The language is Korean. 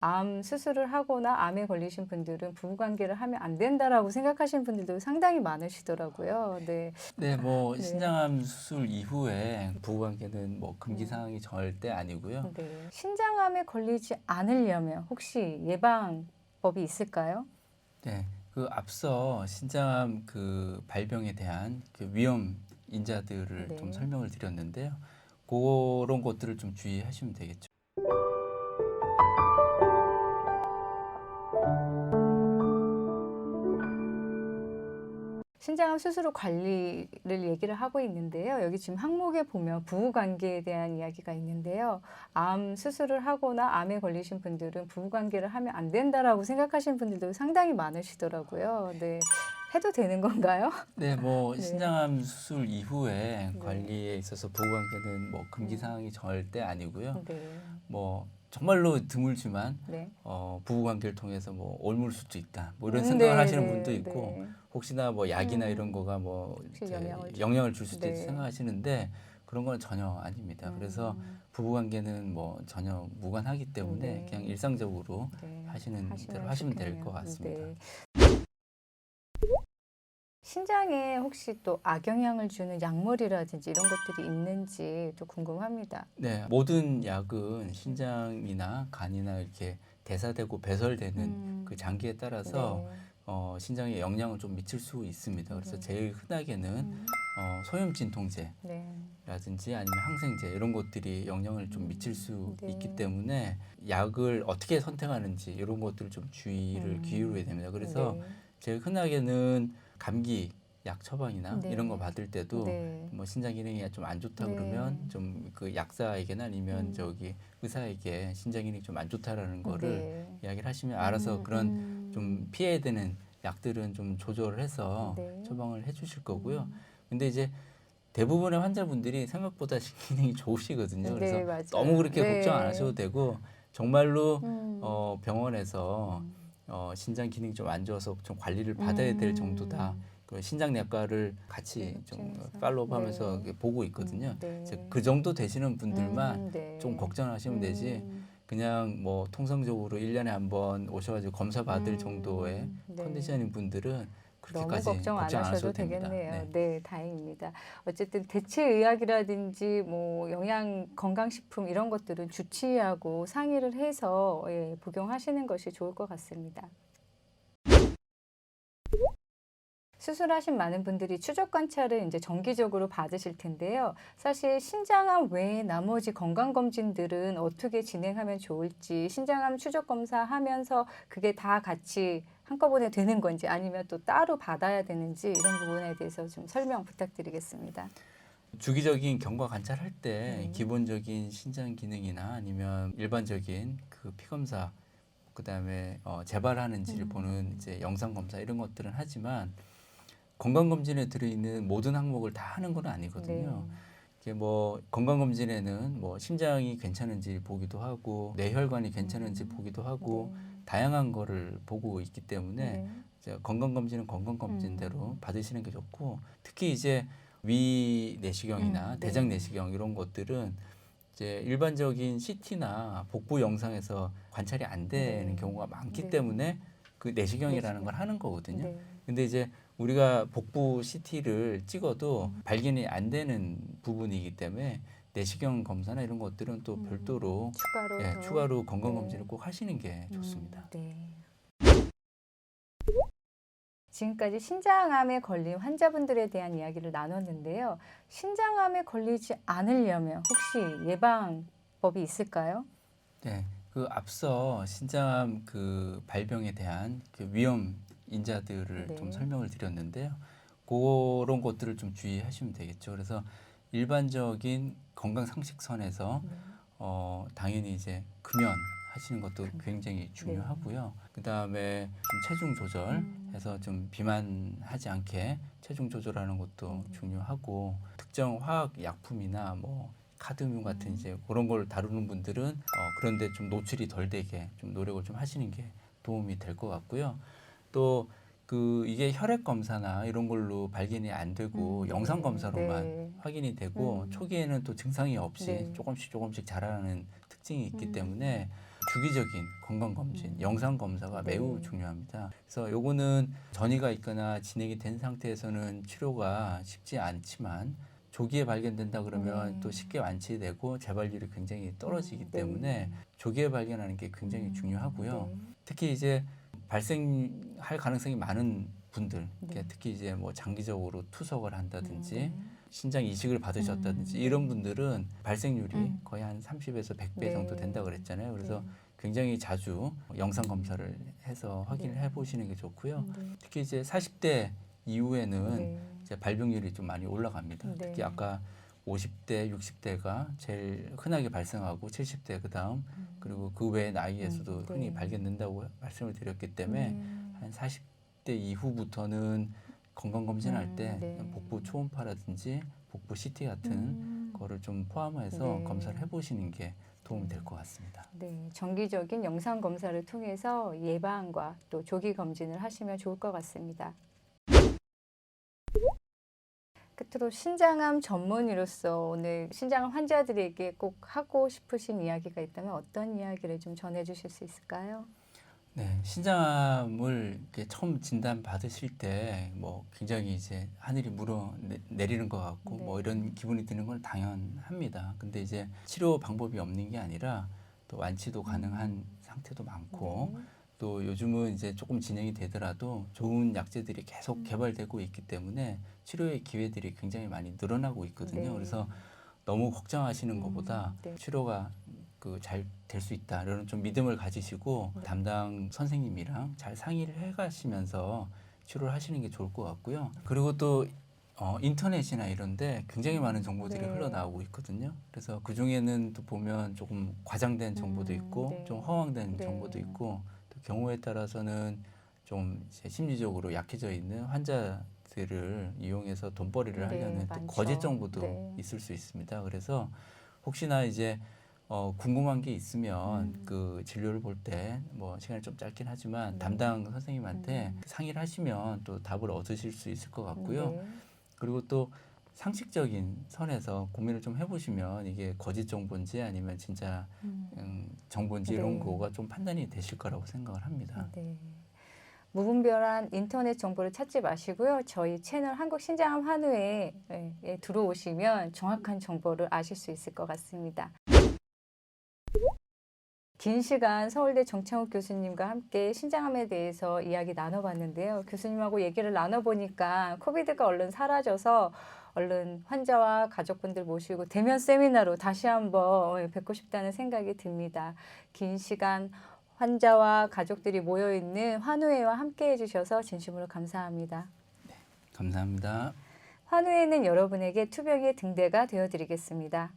암 수술을 하거나 암에 걸리신 분들은 부부관계를 하면 안 된다라고 생각하시는 분들도 상당히 많으시더라고요. 네. 네, 뭐 네. 신장암 수술 이후에 부부관계는 뭐 금기 사항이 절대 아니고요. 네. 신장암에 걸리지 않으려면 혹시 예방법이 있을까요? 네, 그 앞서 신장암 그 발병에 대한 그 위험 인자들을 좀 네. 설명을 드렸는데요. 그런 것들을 좀 주의하시면 되겠죠. 신장암 수술 후 관리를 얘기를 하고 있는데요. 여기 지금 항목에 보면 부부관계에 대한 이야기가 있는데요. 암 수술을 하거나 암에 걸리신 분들은 부부관계를 하면 안 된다라고 생각하시는 분들도 상당히 많으시더라고요. 네. 해도 되는 건가요? 네, 뭐 네. 신장암 수술 이후에 네. 관리에 있어서 부부관계는 뭐 금기 사항이 절대 아니고요. 네. 뭐 정말로 드물지만 네. 부부관계를 통해서 뭐 옮을 수도 있다. 뭐 이런 생각을 네, 하시는 분도 네, 있고 네. 혹시나 뭐 약이나 이런 음, 거가 뭐 혹시 이제 영향을 주, 영향을 줄 수도 있다 네. 생각하시는데 그런 건 전혀 아닙니다. 그래서 음, 부부관계는 뭐 전혀 무관하기 때문에 그냥 네. 일상적으로 네. 하시는 대로 하시면 하시면 될 것 좋겠네요. 같습니다. 네. 신장에 혹시 또 악영향을 주는 약물이라든지 이런 것들이 있는지 또 궁금합니다. 네, 모든 약은 신장이나 간이나 이렇게 대사되고 배설되는 그 음, 장기에 따라서 네. 신장에 영향을 좀 미칠 수 있습니다. 그래서 네. 제일 흔하게는 소염 진통제라든지 네. 아니면 항생제 이런 것들이 영향을 좀 미칠 수 있기 네. 때문에 약을 어떻게 선택하는지 이런 것들을 좀 주의를 기울여야 됩니다. 그래서 네. 제일 흔하게는 감기 약 처방이나 이런 거 네. 받을 때도 네. 뭐 신장 기능이 좀 안 좋다 그러면 네. 좀 그 약사에게나 아니면 음, 저기 의사에게 신장 기능이 좀 안 좋다라는 거를 네. 이야기를 하시면 알아서 그런 좀 피해야 되는 약들은 좀 조절을 해서 네. 처방을 해주실 거고요. 음, 근데 이제 대부분의 환자분들이 생각보다 신기능이 좋으시거든요. 그래서 네, 너무 맞아요. 그렇게 걱정 안 하셔도 네. 되고 정말로 음, 병원에서 음, 신장 기능이 좀 안 좋아서 좀 관리를 받아야 될 정도다. 음, 그 신장내과를 같이 좀 의료진에서. 팔로우하면서 네. 보고 있거든요. 그래서 네. 그 정도 되시는 분들만 좀 네. 걱정하시면 되지. 음, 그냥 뭐 통상적으로 1년에 한 번 오셔가지고 검사 받을 정도의 네. 컨디션인 분들은 너무 그렇게까지 걱정 안 걱정 안 하셔도 하셔도 됩니다. 되겠네요. 네. 네, 다행입니다. 어쨌든 대체의학이라든지 뭐 영양 건강식품 이런 것들은 주치의하고 상의를 해서 예, 복용하시는 것이 좋을 것 같습니다. 수술하신 많은 분들이 추적 관찰을 이제 정기적으로 받으실 텐데요. 사실 신장암 외에 나머지 건강 검진들은 어떻게 진행하면 좋을지, 신장암 추적 검사하면서 그게 다 같이 한꺼번에 되는 건지 아니면 또 따로 받아야 되는지 이런 부분에 대해서 좀 설명 부탁드리겠습니다. 주기적인 경과 관찰할 때 네. 기본적인 신장 기능이나 아니면 일반적인 그 피 검사, 그다음에 재발하는지를 보는 이제 영상 검사 이런 것들은 하지만 건강 검진에 들어있는 모든 항목을 다 하는 건 아니거든요. 네. 이게 뭐 건강 검진에는 뭐 심장이 괜찮은지 보기도 하고 뇌혈관이 괜찮은지 보기도 하고 네. 다양한 거를 보고 있기 때문에 네. 이제 건강 검진은 건강 검진대로 음. 받으시는 게 좋고 특히 이제 위 내시경이나 대장 네. 내시경 이런 것들은 이제 일반적인 CT나 복부 영상에서 관찰이 안 되는 네. 경우가 많기 네. 때문에 그 내시경이라는 걸 내시경. 하는 거거든요. 네. 근데 이제 우리가 복부 CT를 찍어도 발견이 안 되는 부분이기 때문에 내시경 검사나 이런 것들은 또 별도로 추가로 더. 추가로 건강 검진을 네. 꼭 하시는 게 좋습니다. 네. 지금까지 신장암에 걸린 환자분들에 대한 이야기를 나눴는데요. 신장암에 걸리지 않으려면 혹시 예방법이 있을까요? 네, 그 앞서 신장암 그 발병에 대한 그 위험 인자들을 좀 네. 설명을 드렸는데요. 그런 것들을 좀 주의하시면 되겠죠. 그래서 일반적인 건강 상식선에서 네. 당연히 이제 금연 하시는 것도 금연. 굉장히 네. 중요하고요. 그 다음에 좀 체중 조절해서 좀 비만하지 않게 체중 조절하는 것도 중요하고 특정 화학 약품이나 뭐 카드뮴 같은 이제 그런 걸 다루는 분들은 그런데 좀 노출이 덜 되게 좀 노력을 좀 하시는 게 도움이 될 것 같고요. 또 그 이게 혈액 검사나 이런 걸로 발견이 안 되고 영상 네. 검사로만 네. 확인이 되고 음, 초기에는 또 증상이 없이 네. 조금씩 조금씩 자라나는 특징이 있기 때문에 주기적인 건강 검진, 영상 검사가 네. 매우 중요합니다. 그래서 요거는 전이가 있거나 진행이 된 상태에서는 치료가 쉽지 않지만 조기에 발견된다 그러면 네. 또 쉽게 완치되고 재발률이 굉장히 떨어지기 네. 때문에 조기에 발견하는 게 굉장히 중요하고요. 네. 특히 이제 발생할 가능성이 많은 분들, 네. 특히 이제 뭐 장기적으로 투석을 한다든지 네. 신장 이식을 받으셨다든지 네. 이런 분들은 발생률이 음. 거의 한 30에서 100배 네. 정도 된다고 그랬잖아요. 그래서 네. 굉장히 자주 영상 검사를 해서 확인을 네. 해보시는 게 좋고요. 네. 특히 이제 40대 이후에는 네. 이제 발병률이 좀 많이 올라갑니다. 네. 특히 아까 50대, 60대가 제일 흔하게 발생하고 70대 그다음 그리고 그 외 나이에서도 네. 흔히 발견된다고 말씀을 드렸기 때문에 한 40대 이후부터는 건강검진할 때 네. 복부 초음파라든지 복부 CT 같은 거를 좀 포함해서 네. 검사를 해보시는 게 도움이 될 것 같습니다. 네, 정기적인 영상 검사를 통해서 예방과 또 조기 검진을 하시면 좋을 것 같습니다. 끝으로 신장암 전문의로서 오늘 신장암 환자들에게 꼭 하고 싶으신 이야기가 있다면 어떤 이야기를 좀 전해주실 수 있을까요? 네, 신장암을 이렇게 처음 진단 받으실 때 뭐 굉장히 이제 하늘이 물어 내리는 것 같고 네. 뭐 이런 기분이 드는 건 당연합니다. 근데 이제 치료 방법이 없는 게 아니라 또 완치도 가능한 상태도 많고 네. 또 요즘은 이제 조금 진행이 되더라도 좋은 약제들이 계속 개발되고 있기 때문에 치료의 기회들이 굉장히 많이 늘어나고 있거든요. 네. 그래서 너무 걱정하시는 것보다 네. 치료가 잘 될 수 있다 이런 좀 믿음을 가지시고 네. 담당 선생님이랑 잘 상의를 해가시면서 치료를 하시는 게 좋을 것 같고요. 그리고 또 인터넷이나 이런데 굉장히 많은 정보들이 네. 흘러나오고 있거든요. 그래서 그 중에는 또 보면 조금 과장된 정보도 있고 네. 좀 허황된 네. 정보도 있고 또 경우에 따라서는 좀 이제 심리적으로 약해져 있는 환자들을 이용해서 돈벌이를 네, 하려는 또 많죠. 거짓 정보도 네. 있을 수 있습니다. 그래서 혹시나 이제 궁금한 게 있으면 그 진료를 볼 때 뭐 시간이 좀 짧긴 하지만 네. 담당 선생님한테 상의를 하시면 또 답을 얻으실 수 있을 것 같고요. 네. 그리고 또 상식적인 선에서 고민을 좀 해보시면 이게 거짓 정보인지 아니면 진짜 정보인지 이런 네. 거가 좀 판단이 되실 거라고 생각을 합니다. 네. 무분별한 인터넷 정보를 찾지 마시고요. 저희 채널 한국신장암 환우회에 들어오시면 정확한 정보를 아실 수 있을 것 같습니다. 긴 시간 서울대 정창욱 교수님과 함께 신장암에 대해서 이야기 나눠봤는데요. 교수님하고 얘기를 나눠보니까 코비드가 얼른 사라져서 얼른 환자와 가족분들 모시고 대면 세미나로 다시 한번 뵙고 싶다는 생각이 듭니다. 긴 시간 환자와 가족들이 모여있는 환우회와 함께 해주셔서 진심으로 감사합니다. 감사합니다. 환우회는 여러분에게 투병의 등대가 되어드리겠습니다.